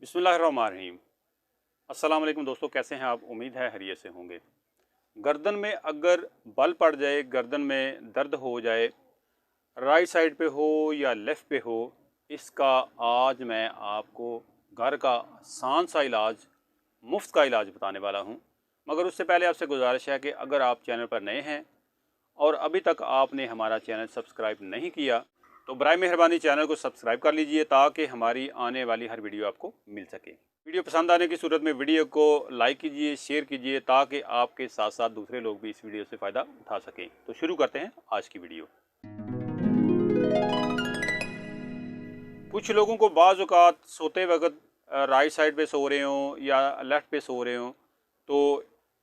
बिस्मिल्लाहिर्रहमानिर्रहीम। अस्सलाम वालेकुम दोस्तों, कैसे हैं आप? उम्मीद है खैरियत से होंगे। गर्दन में अगर बल पड़ जाए, गर्दन में दर्द हो जाए, राइट साइड पे हो या लेफ़्ट पे हो, इसका आज मैं आपको घर का आसान सा इलाज, मुफ्त का इलाज बताने वाला हूँ। मगर उससे पहले आपसे गुजारिश है कि अगर आप चैनल पर नए हैं और अभी तक आपने हमारा चैनल सब्सक्राइब नहीं किया तो बराए मेहरबानी चैनल को सब्सक्राइब कर लीजिए ताकि हमारी आने वाली हर वीडियो आपको मिल सके। वीडियो पसंद आने की सूरत में वीडियो को लाइक कीजिए, शेयर कीजिए ताकि आपके साथ साथ दूसरे लोग भी इस वीडियो से फ़ायदा उठा सकें। तो शुरू करते हैं आज की वीडियो। कुछ लोगों को बाज़ औक़ात सोते वक़्त राइट साइड पे सो रहे हों या लेफ़्ट पे सो रहे हों तो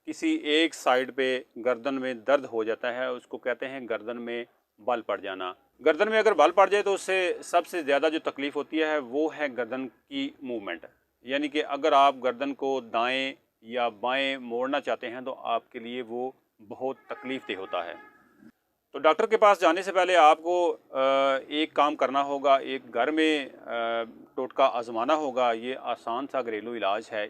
किसी एक साइड पे गर्दन में दर्द हो जाता है, उसको कहते हैं गर्दन में बल पड़ जाना। गर्दन में अगर बल पड़ जाए तो उससे सबसे ज़्यादा जो तकलीफ़ होती है वो है गर्दन की मूवमेंट। यानी कि अगर आप गर्दन को दाएं या बाएं मोड़ना चाहते हैं तो आपके लिए वो बहुत तकलीफ़ देह होता है। तो डॉक्टर के पास जाने से पहले आपको एक काम करना होगा, एक घर में टोटका आज़माना होगा। ये आसान सा घरेलू इलाज है।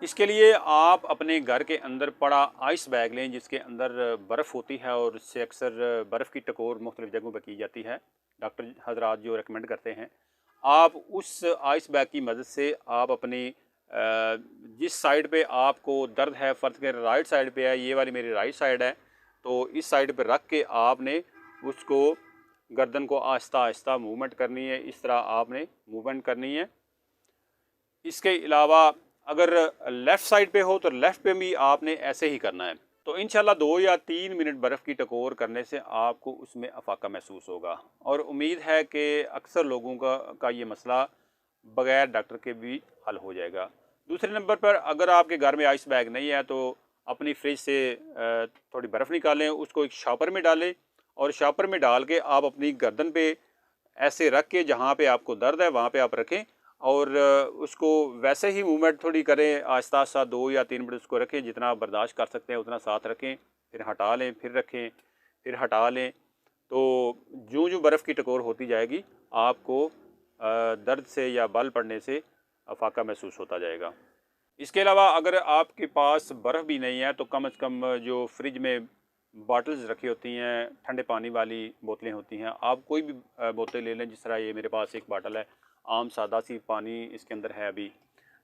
इसके लिए आप अपने घर के अंदर पड़ा आइस बैग लें जिसके अंदर बर्फ़ होती है और इससे अक्सर बर्फ़ की टकोर मुख्तलिफ़ जगहों पर की जाती है। डॉक्टर हज़रात जो रेकमेंड करते हैं, आप उस आइस बैग की मदद से आप अपनी जिस साइड पे आपको दर्द है, फ़र्ज़ करें राइट साइड पे है, ये वाली मेरी राइट साइड है, तो इस साइड पे रख के आपने उसको गर्दन को आहिस्ता आहिस्ता मूवमेंट करनी है। इस तरह आपने मूवमेंट करनी है। इसके अलावा अगर लेफ़्ट साइड पे हो तो लेफ़्ट पे भी आपने ऐसे ही करना है। तो इंशाल्लाह 2 या 3 मिनट बर्फ़ की टकोर करने से आपको उसमें अफ़ाका महसूस होगा और उम्मीद है कि अक्सर लोगों का ये मसला बग़ैर डॉक्टर के भी हल हो जाएगा। दूसरे नंबर पर अगर आपके घर में आइस बैग नहीं है तो अपनी फ्रिज से थोड़ी बर्फ़ निकालें, उसको एक शॉपर में डालें और शॉपर में डाल के आप अपनी गर्दन पे ऐसे रख के जहाँ पे आपको दर्द है वहाँ पे आप रखें और उसको वैसे ही मूवमेंट थोड़ी करें, आहिस्ता आहिस्ता 2 या 3 मिनट उसको रखें, जितना आप बर्दाश्त कर सकते हैं उतना साथ रखें, फिर हटा लें, फिर रखें, फिर हटा लें। तो जो बर्फ़ की टकोर होती जाएगी आपको दर्द से या बल पड़ने से अफाका महसूस होता जाएगा। इसके अलावा अगर आपके पास बर्फ़ भी नहीं है तो कम से कम जो फ्रिज में बॉटल्स रखी होती हैं, ठंडे पानी वाली बोतलें होती हैं, आप कोई भी बोतल ले लें। जिस तरह ये मेरे पास एक बॉटल है, आम सादा सी पानी इसके अंदर है अभी,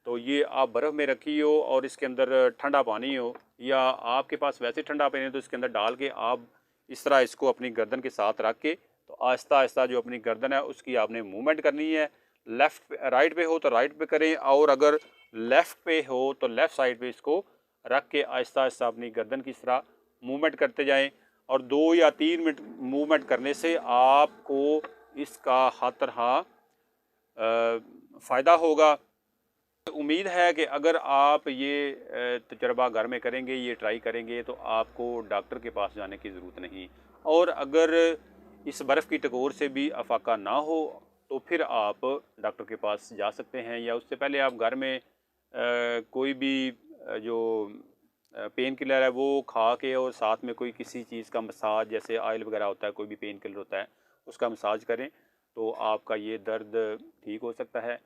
तो ये आप बर्फ़ में रखी हो और इसके अंदर ठंडा पानी हो या आपके पास वैसे ठंडा पानी हो तो इसके अंदर डाल के आप इस तरह इसको अपनी गर्दन के साथ रख के तो आहिस्ता आहिस्ता जो अपनी गर्दन है उसकी आपने मूवमेंट करनी है। लेफ़्ट राइट पे हो तो राइट पे करें और अगर लेफ़्ट पे हो तो लेफ़्ट साइड पे इसको रख के आहिस्ता आहिस्ता अपनी गर्दन की तरह मूवमेंट करते जाएं और 2 या 3 मिनट मूवमेंट करने से आपको इसका हर तरह फ़ायदा होगा। उम्मीद है कि अगर आप ये तजर्बा घर में करेंगे, ये ट्राई करेंगे तो आपको डॉक्टर के पास जाने की ज़रूरत नहीं। और अगर इस बर्फ़ की टकोर से भी अफाका ना हो तो फिर आप डॉक्टर के पास जा सकते हैं या उससे पहले आप घर में कोई भी जो पेन किलर है वो खा के और साथ में कोई किसी चीज़ का मसाज, जैसे ऑयल वगैरह होता है, कोई भी पेन किलर होता है, उसका मसाज करें तो आपका ये दर्द ठीक हो सकता है।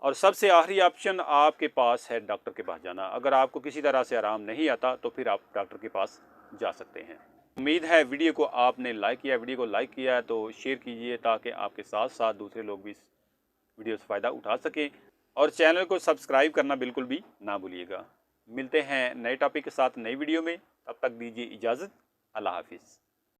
और सबसे आखिरी ऑप्शन आपके पास है डॉक्टर के पास जाना। अगर आपको किसी तरह से आराम नहीं आता तो फिर आप डॉक्टर के पास जा सकते हैं। उम्मीद है वीडियो को आपने लाइक किया, वीडियो को लाइक किया है तो शेयर कीजिए ताकि आपके साथ साथ दूसरे लोग भी इस वीडियो से फ़ायदा उठा सकें और चैनल को सब्सक्राइब करना बिल्कुल भी ना भूलिएगा। मिलते हैं नए टॉपिक के साथ नई वीडियो में, तब तक दीजिए इजाज़त। अल्लाह हाफिज़।